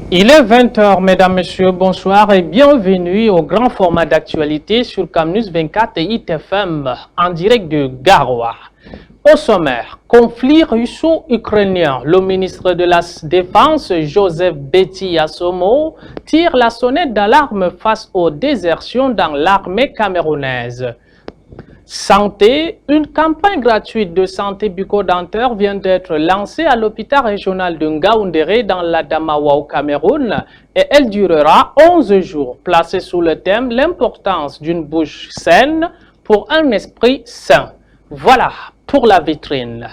Il est 20 heures, mesdames, messieurs, bonsoir et bienvenue au grand format d'actualité sur Camnus 24 et ITFM en direct de Garoua. Au sommaire, conflit russo-ukrainien. Le ministre de la Défense, Joseph Betty Assomo, tire la sonnette d'alarme face aux désertions dans l'armée camerounaise. Santé, une campagne gratuite de santé bucco-dentaire vient d'être lancée à l'hôpital régional de Ngaoundéré dans l'Adamawa au Cameroun et elle durera 11 jours, placée sous le thème « L'importance d'une bouche saine pour un esprit sain ». Voilà pour la vitrine.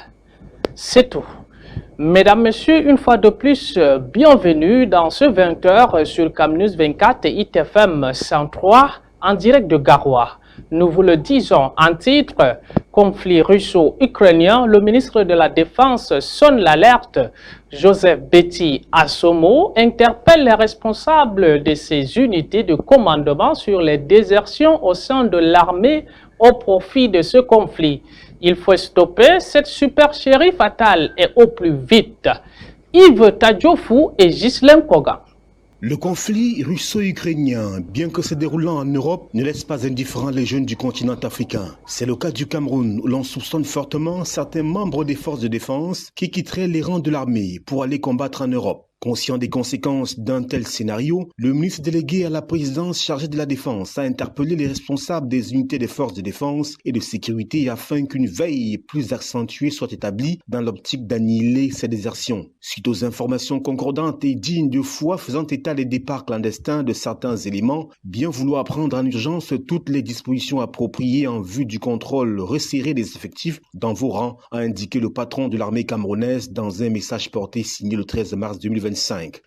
C'est tout. Mesdames, Messieurs, une fois de plus, bienvenue dans ce 20h sur Camnus 24 et ITFM 103 en direct de Garoua. Nous vous le disons en titre, conflit russo-ukrainien, le ministre de la Défense sonne l'alerte. Joseph Betty Assomo interpelle les responsables de ces unités de commandement sur les désertions au sein de l'armée au profit de ce conflit. Il faut stopper cette supercherie fatale et au plus vite. Yves Tadjofou et Ghislain Koga. Le conflit russo-ukrainien, bien que se déroulant en Europe, ne laisse pas indifférents les jeunes du continent africain. C'est le cas du Cameroun, où l'on soupçonne fortement certains membres des forces de défense qui quitteraient les rangs de l'armée pour aller combattre en Europe. Conscient des conséquences d'un tel scénario, le ministre délégué à la présidence chargé de la défense a interpellé les responsables des unités des forces de défense et de sécurité afin qu'une veille plus accentuée soit établie dans l'optique d'annihiler ces désertions. Suite aux informations concordantes et dignes de foi faisant état des départs clandestins de certains éléments, bien vouloir prendre en urgence toutes les dispositions appropriées en vue du contrôle resserré des effectifs dans vos rangs, a indiqué le patron de l'armée camerounaise dans un message porté signé le 13 mars 2025.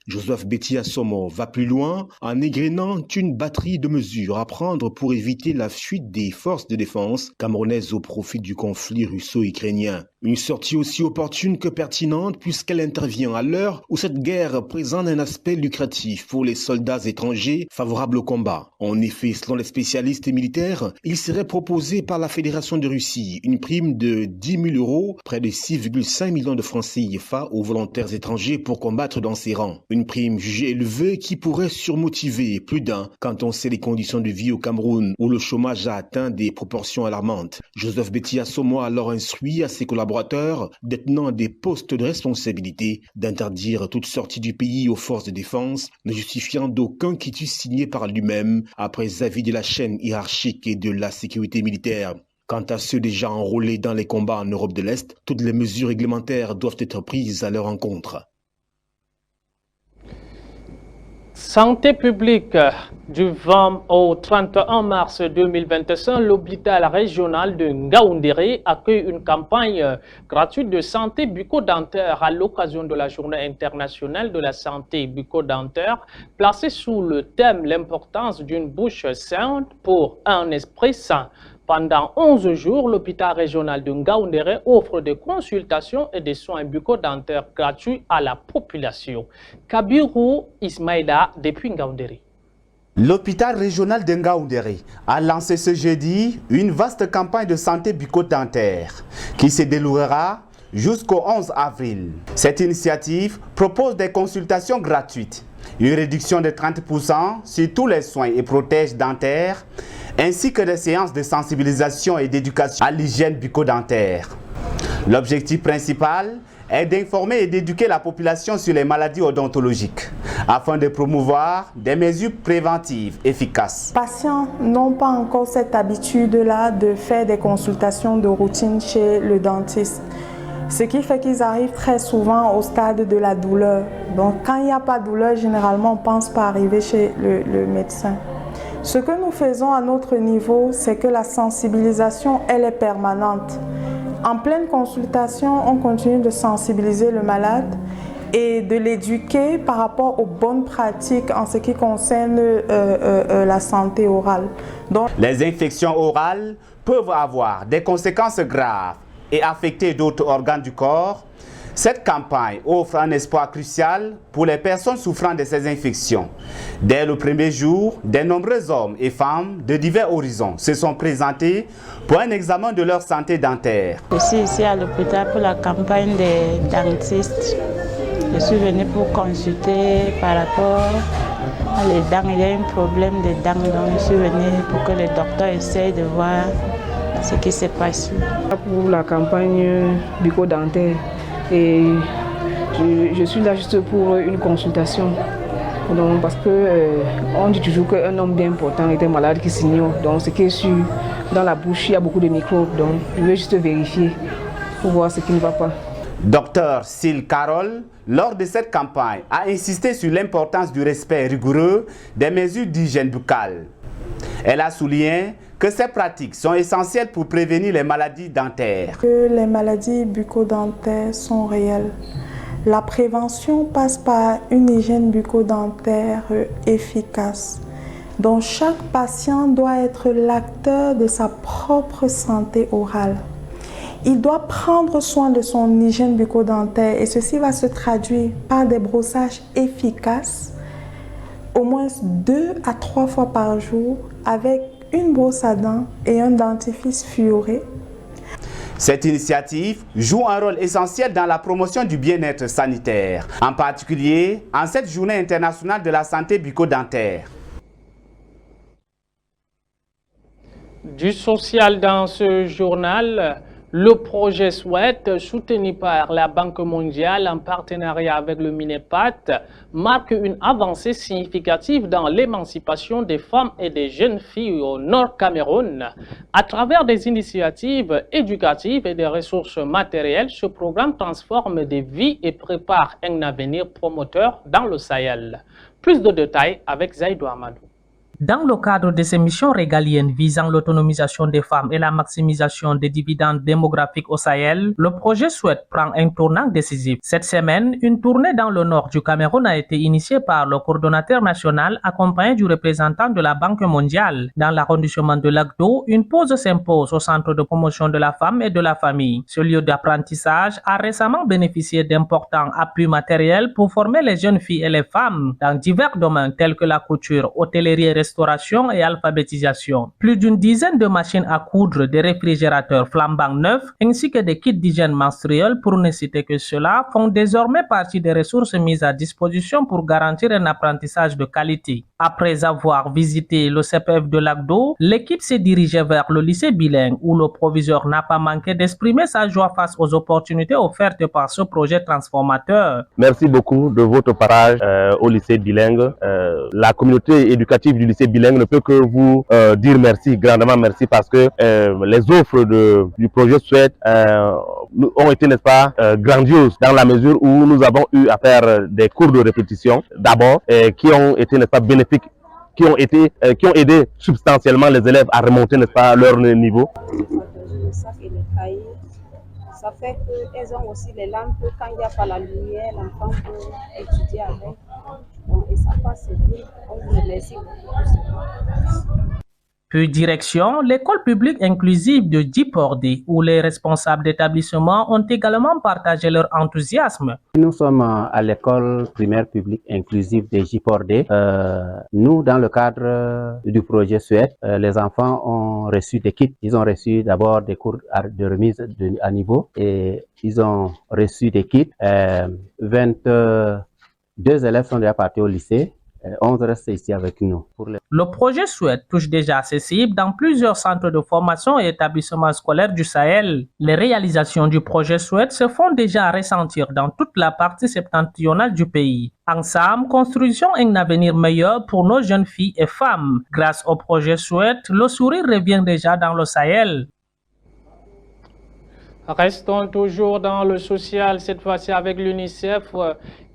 Joseph Betty Assomo va plus loin en égrenant une batterie de mesures à prendre pour éviter la fuite des forces de défense camerounaises au profit du conflit russo-ukrainien. Une sortie aussi opportune que pertinente puisqu'elle intervient à l'heure où cette guerre présente un aspect lucratif pour les soldats étrangers favorables au combat. En effet, selon les spécialistes militaires, il serait proposé par la Fédération de Russie une prime de 10 000 euros, près de 6,5 millions de francs CFA aux volontaires étrangers pour combattre dans ses rangs. Une prime jugée élevée qui pourrait surmotiver plus d'un quand on sait les conditions de vie au Cameroun où le chômage a atteint des proportions alarmantes. Joseph Betty Assomo a alors instruit à ses collaborateurs détenant des postes de responsabilité d'interdire toute sortie du pays aux forces de défense, ne justifiant d'aucun quitus signé par lui-même après avis de la chaîne hiérarchique et de la sécurité militaire. Quant à ceux déjà enrôlés dans les combats en Europe de l'Est, toutes les mesures réglementaires doivent être prises à leur encontre. Santé publique, du 20 au 31 mars 2025, l'hôpital régional de Ngaoundéré accueille une campagne gratuite de santé bucco-dentaire à l'occasion de la Journée internationale de la santé bucco-dentaire, placée sous le thème « L'importance d'une bouche saine pour un esprit sain ». Pendant 11 jours, l'hôpital régional de Ngaoundéré offre des consultations et des soins bucco-dentaires gratuits à la population. Kabiru Ismaïla depuis Ngaoundéré. L'hôpital régional de Ngaoundéré a lancé ce jeudi une vaste campagne de santé bucco-dentaire qui se déroulera jusqu'au 11 avril. Cette initiative propose des consultations gratuites, une réduction de 30% sur tous les soins et protèges dentaires, ainsi que des séances de sensibilisation et d'éducation à l'hygiène bucco-dentaire. L'objectif principal est d'informer et d'éduquer la population sur les maladies odontologiques, afin de promouvoir des mesures préventives efficaces. Les patients n'ont pas encore cette habitude-là de faire des consultations de routine chez le dentiste. Ce qui fait qu'ils arrivent très souvent au stade de la douleur. Donc quand il n'y a pas de douleur, généralement on ne pense pas arriver chez le médecin. Ce que nous faisons à notre niveau, c'est que la sensibilisation, elle est permanente. En pleine consultation, on continue de sensibiliser le malade et de l'éduquer par rapport aux bonnes pratiques en ce qui concerne la santé orale. Donc, les infections orales peuvent avoir des conséquences graves et affecter d'autres organes du corps. Cette campagne offre un espoir crucial pour les personnes souffrant de ces infections. Dès le premier jour, de nombreux hommes et femmes de divers horizons se sont présentés pour un examen de leur santé dentaire. Je suis ici à l'hôpital pour la campagne des dentistes Je suis venue pour consulter par rapport à les dents. Il y a un problème de dents, donc je suis venue pour que le docteur essaye de voir ce qui se passe. Pour la campagne bucco-dentaire, et je suis là juste pour une consultation. Donc, parce que on dit toujours qu'un homme bien portant est un malade qui s'ignore. Donc ce qui est sûr, dans la bouche, il y a beaucoup de microbes. Donc je vais juste vérifier pour voir ce qui ne va pas. Docteur Syl Carole, lors de cette campagne, a insisté sur l'importance du respect rigoureux des mesures d'hygiène buccale. Elle a souligné que ces pratiques sont essentielles pour prévenir les maladies dentaires. Que les maladies bucco-dentaires sont réelles. La prévention passe par une hygiène bucco-dentaire efficace. Donc chaque patient doit être l'acteur de sa propre santé orale. Il doit prendre soin de son hygiène bucco-dentaire et ceci va se traduire par des brossages efficaces, au moins 2 à 3 fois par jour, avec une brosse à dents et un dentifrice fluoré. Cette initiative joue un rôle essentiel dans la promotion du bien-être sanitaire, en particulier en cette journée internationale de la santé bucco-dentaire. Du social dans ce journal, le projet SWET, soutenu par la Banque mondiale en partenariat avec le MINEPAT, marque une avancée significative dans l'émancipation des femmes et des jeunes filles au Nord Cameroun. À travers des initiatives éducatives et des ressources matérielles, ce programme transforme des vies et prépare un avenir promoteur dans le Sahel. Plus de détails avec Zaïdou Amadou. Dans le cadre de ces missions régaliennes visant l'autonomisation des femmes et la maximisation des dividendes démographiques au Sahel, le projet SWET prend un tournant décisif. Cette semaine, une tournée dans le nord du Cameroun a été initiée par le coordonnateur national accompagné du représentant de la Banque mondiale. Dans l'arrondissement de Lagdo, une pause s'impose au centre de promotion de la femme et de la famille. Ce lieu d'apprentissage a récemment bénéficié d'importants appuis matériels pour former les jeunes filles et les femmes dans divers domaines tels que la couture, hôtellerie, restauration et alphabétisation. Plus d'une dizaine de machines à coudre, des réfrigérateurs flambant neufs, ainsi que des kits d'hygiène menstruelle, pour ne citer que cela, font désormais partie des ressources mises à disposition pour garantir un apprentissage de qualité. Après avoir visité le CPF de Lagdo, l'équipe s'est dirigée vers le lycée bilingue où le proviseur n'a pas manqué d'exprimer sa joie face aux opportunités offertes par ce projet transformateur. Merci beaucoup de votre parage au lycée bilingue. La communauté éducative du lycée bilingue ne peut que vous dire merci, grandement merci, parce que les offres du projet SWET ont été, n'est-ce pas, grandioses dans la mesure où nous avons eu à faire des cours de répétition d'abord qui ont été, n'est-ce pas, bénéfiques, qui ont aidé substantiellement les élèves à remonter, n'est-ce pas, leur niveau. Ça fait qu'elles ont aussi les lampes, quand il n'y a pas la lumière, l'enfant peut étudier avec. Bon, et ça passe bien. On vous remercie beaucoup. Puis direction l'école publique inclusive de Djipordé, où les responsables d'établissement ont également partagé leur enthousiasme. Nous sommes à l'école primaire publique inclusive de Djipordé. Nous, dans le cadre du projet SWET, les enfants ont reçu des kits. Ils ont reçu d'abord des cours de remise à niveau et ils ont reçu des kits. 22 élèves sont déjà partis au lycée. 11 restent ici avec nous. Le projet SWET touche déjà ses cibles dans plusieurs centres de formation et établissements scolaires du Sahel. Les réalisations du projet SWET se font déjà ressentir dans toute la partie septentrionale du pays. Ensemble, construisons un avenir meilleur pour nos jeunes filles et femmes. Grâce au projet SWET, le sourire revient déjà dans le Sahel. Restons toujours dans le social, cette fois-ci avec l'UNICEF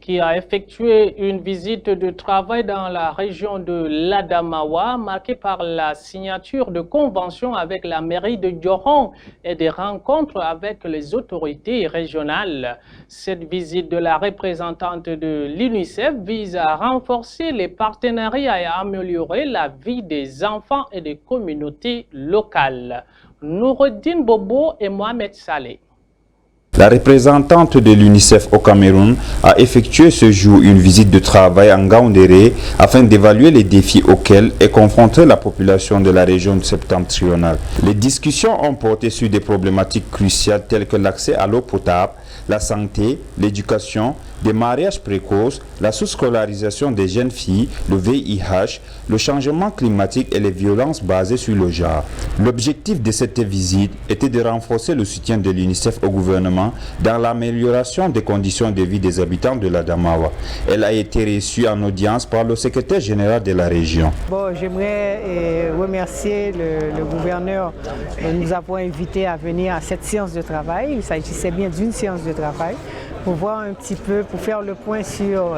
qui a effectué une visite de travail dans la région de l'Adamawa, marquée par la signature de conventions avec la mairie de Dioron et des rencontres avec les autorités régionales. Cette visite de la représentante de l'UNICEF vise à renforcer les partenariats et à améliorer la vie des enfants et des communautés locales. Noureddin Bobo et Mohamed Saleh. La représentante de l'UNICEF au Cameroun a effectué ce jour une visite de travail en Gaoundéré afin d'évaluer les défis auxquels est confrontée la population de la région septentrionale. Les discussions ont porté sur des problématiques cruciales telles que l'accès à l'eau potable, la santé, l'éducation, des mariages précoces, la sous-scolarisation des jeunes filles, le VIH, le changement climatique et les violences basées sur le genre. L'objectif de cette visite était de renforcer le soutien de l'UNICEF au gouvernement dans l'amélioration des conditions de vie des habitants de l'Adamawa. Elle a été reçue en audience par le secrétaire général de la région. Bon, j'aimerais remercier le gouverneur de nous avoir invités à venir à cette séance de travail. Il s'agissait bien d'une séance de travail pour voir un petit peu, pour faire le point sur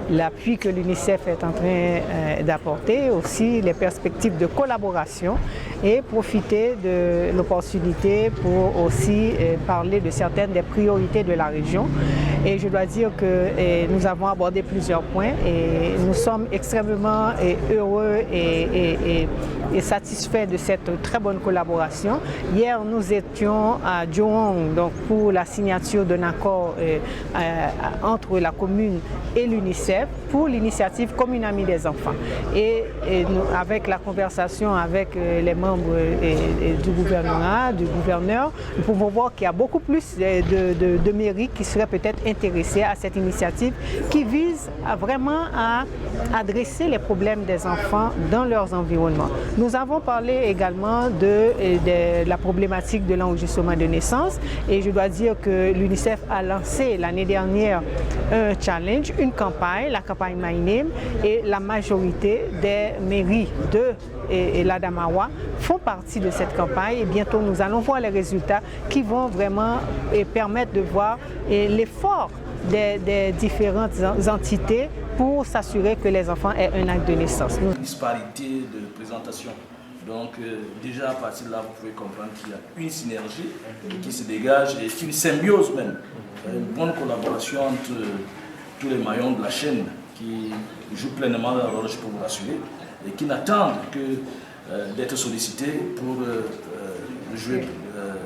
l'appui que l'UNICEF est en train d'apporter, aussi les perspectives de collaboration et profiter de l'opportunité pour aussi parler de certaines des priorités de la région. Et je dois dire que nous avons abordé plusieurs points et nous sommes extrêmement heureux et satisfaits de cette très bonne collaboration. Hier, nous étions à Djohong donc pour la signature d'un accord entre la commune et l'UNICEF pour l'initiative Commune Amie des enfants. Et nous, avec la conversation avec les membres du gouvernement, du gouverneur, nous pouvons voir qu'il y a beaucoup plus de mairies qui seraient peut-être intéressées à cette initiative qui vise vraiment à adresser les problèmes des enfants dans leurs environnements. Nous avons parlé également de la problématique de l'enregistrement de naissance et je dois dire que l'UNICEF a lancé l'année dernière un challenge, une campagne, la campagne My Name, et la majorité des mairies de l'Adamawa font partie de cette campagne et bientôt nous allons voir les résultats qui vont vraiment permettre de voir l'effort des différentes entités pour s'assurer que les enfants aient un acte de naissance. Disparité de présentation. Donc déjà à partir de là, vous pouvez comprendre qu'il y a une synergie qui se dégage et une symbiose même. Une bonne collaboration entre tous les maillons de la chaîne qui jouent pleinement leur rôle, je peux vous rassurer, et qui n'attendent que d'être sollicités pour jouer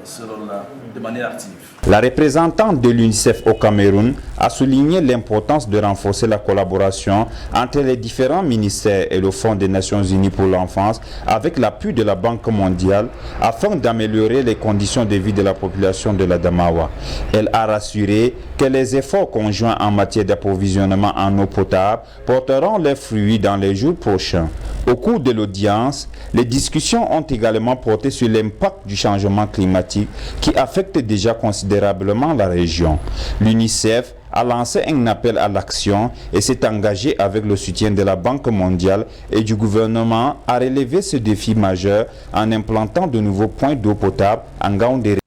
ce rôle-là de manière active. La représentante de l'UNICEF au Cameroun a souligné l'importance de renforcer la collaboration entre les différents ministères et le Fonds des Nations Unies pour l'enfance avec l'appui de la Banque mondiale afin d'améliorer les conditions de vie de la population de l'Adamawa. Elle a rassuré que les efforts conjoints en matière d'approvisionnement en eau potable porteront leurs fruits dans les jours prochains. Au cours de l'audience, les discussions ont également porté sur l'impact du changement climatique qui affecte déjà considérablement la région. L'UNICEF a lancé un appel à l'action et s'est engagé avec le soutien de la Banque mondiale et du gouvernement à relever ce défi majeur en implantant de nouveaux points d'eau potable en Ngaoundéré.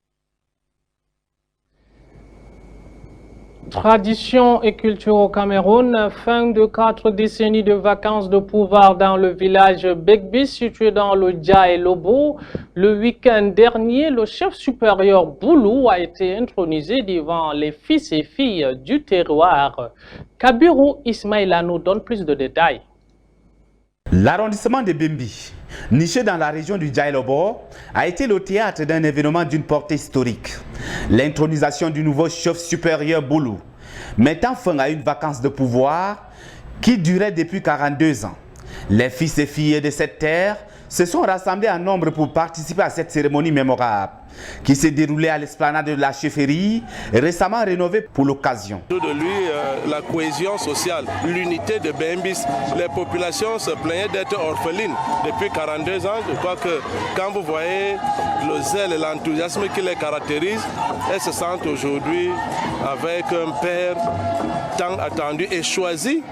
Tradition et culture au Cameroun, fin de 4 décennies de vacances de pouvoir dans le village Begbis situé dans le Dja et Lobo. Le week-end dernier, le chef supérieur Boulou a été intronisé devant les fils et filles du terroir. Kabiru Ismaïla nous donne plus de détails. L'arrondissement de Bembi, niché dans la région du Dja et Lobo, a été le théâtre d'un événement d'une portée historique. L'intronisation du nouveau chef supérieur Boulou, mettant fin à une vacance de pouvoir qui durait depuis 42 ans. Les fils et filles de cette terre se sont rassemblés en nombre pour participer à cette cérémonie mémorable qui s'est déroulée à l'esplanade de la chefferie, récemment rénovée pour l'occasion. Autour de lui, la cohésion sociale, l'unité de Bembis, les populations se plaignaient d'être orphelines depuis 42 ans. Je crois que quand vous voyez le zèle et l'enthousiasme qui les caractérisent, elles se sentent aujourd'hui avec un père tant attendu et choisi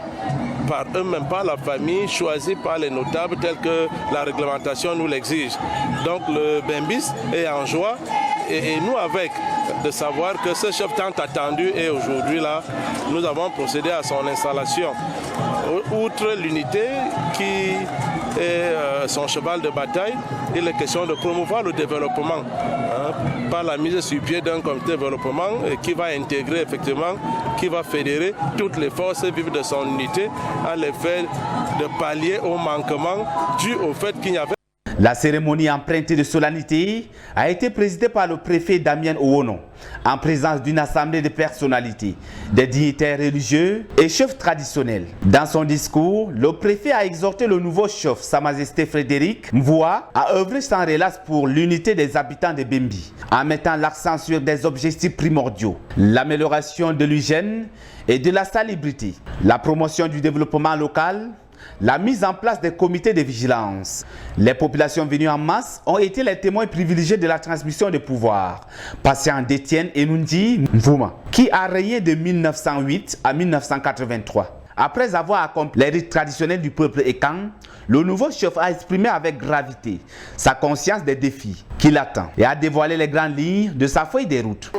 par eux-mêmes, par la famille, choisi par les notables tels que la réglementation nous l'exige. Donc le Bembis est en joie et nous avec de savoir que ce chef tant attendu est aujourd'hui là. Nous avons procédé à son installation. Outre l'unité qui est son cheval de bataille, il est question de promouvoir le développement par la mise sur pied d'un comité de développement qui va intégrer effectivement, qui va fédérer toutes les forces vives de son unité à l'effet de pallier au manquement dû au fait qu'il n'y avait. La cérémonie empreintée de solennité a été présidée par le préfet Damien Ouono, en présence d'une assemblée de personnalités, des dignitaires religieux et chefs traditionnels. Dans son discours, le préfet a exhorté le nouveau chef, Sa Majesté Frédéric Mvoua, à œuvrer sans relâche pour l'unité des habitants de Bembi, en mettant l'accent sur des objectifs primordiaux, l'amélioration de l'hygiène et de la salubrité, la promotion du développement local, la mise en place des comités de vigilance. Les populations venues en masse ont été les témoins privilégiés de la transmission de pouvoir. Patient d'Étienne Enundi Mvouma, qui a régné de 1908 à 1983. Après avoir accompli les rites traditionnels du peuple Ekan, le nouveau chef a exprimé avec gravité sa conscience des défis qui l'attend et a dévoilé les grandes lignes de sa feuille de route.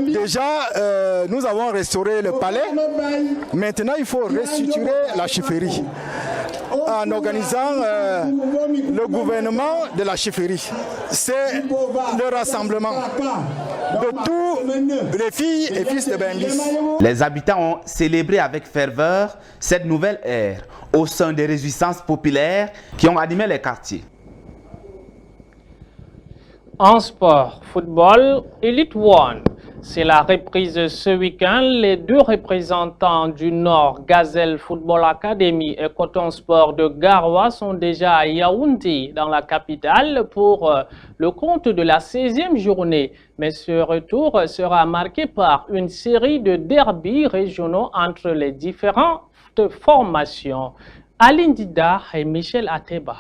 Déjà, nous avons restauré le palais. Maintenant, il faut restructurer la chefferie en organisant le gouvernement de la chefferie. C'est le rassemblement de tous les filles et fils de Bengis. Les habitants ont célébré avec ferveur cette nouvelle ère au sein des réjouissances populaires qui ont animé les quartiers. En sport, football, Elite One. C'est la reprise ce week-end. Les deux représentants du Nord, Gazelle Football Academy et Coton Sport de Garoua, sont déjà à Yaoundé, dans la capitale, pour le compte de la 16e journée. Mais ce retour sera marqué par une série de derbys régionaux entre les différentes formations. Aline Dida et Michel Ateba.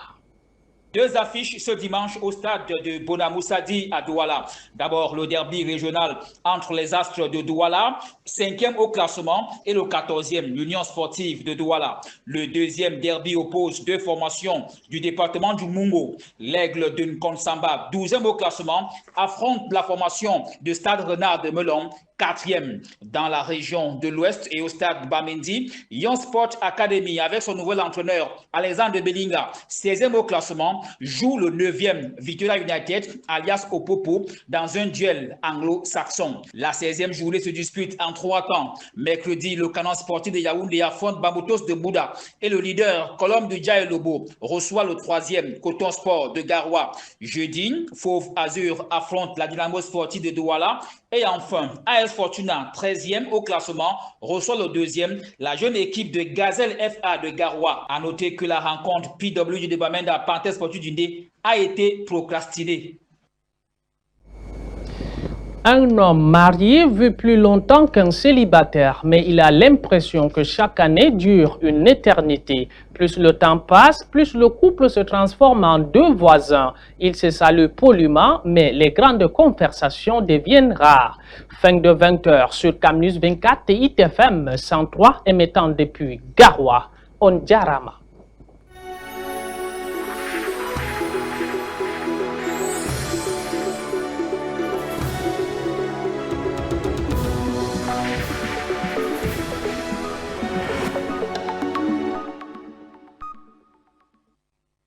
Deux affiches ce dimanche au stade de Bonamoussadi à Douala. D'abord, le derby régional entre les Astres de Douala, 5e au classement, et le 14e, l'Union sportive de Douala. Le deuxième derby oppose deux formations du département du Mungo. L'Aigle de Nkonsamba, 12e au classement, affronte la formation de Stade Renard de Melon, 4e dans la région de l'Ouest, et au stade Bamendi, Yon Sport Academy avec son nouvel entraîneur Alexandre Belinga, 16e au classement, joue le 9e Victoria United alias Opopo dans un duel anglo-saxon. La 16e journée se dispute en 3 temps. Mercredi, le canon sportif de Yaoundé affronte Bamoutos de Bouddha et le leader Colombe de Djaïlobo reçoit le 3e Coton Sport de Garoua. Jeudi, Fauve Azur affronte la Dynamo sportive de Douala. Et enfin, AS Fortuna, 13e au classement, reçoit le 2e, la jeune équipe de Gazelle FA de Garoua. A noter que la rencontre PW de Bamenda Panthère Sportive du Ndé a été procrastinée. Un homme marié vit plus longtemps qu'un célibataire, mais il a l'impression que chaque année dure une éternité. Plus le temps passe, plus le couple se transforme en deux voisins. Ils se saluent poliment, mais les grandes conversations deviennent rares. Fin de 20h sur Camnus 24 et ITFM 103, émettant depuis Garoua, Ondjarama.